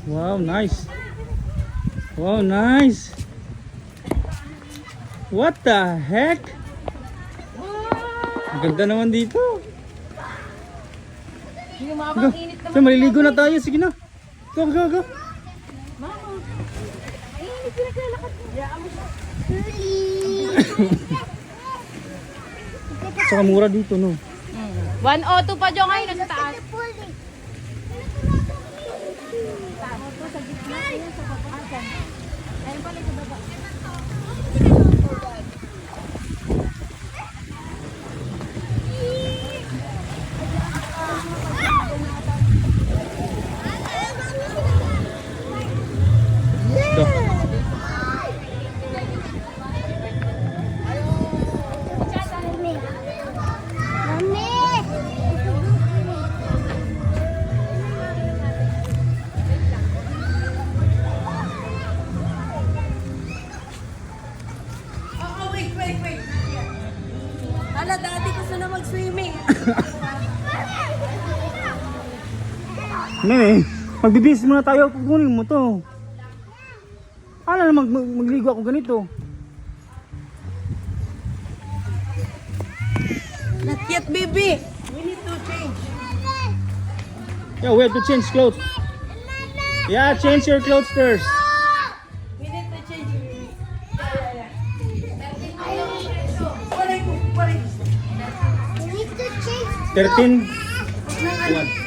Wow, nice. Wow, nice. What the heck? Ang ganda naman dito. Yung mabang init naman. So, maliligo na tayo. Sige na. Go, go, go. Mama. Ay, hindi pinaglalakad mo. Yaan mo siya. Saka mura dito, no? 102 pa dyan ngayon sa taas. Go. Wait. Hala, dati gusto na mag-swimming. Nene, magbibihis muna tayo. Kukunin mo to. Paano na magligo ako ganito? Not yet, baby. We need to change. Yeah, we have to change clothes. Yeah, change your clothes first. We need to change, baby. We need to change. 13. One.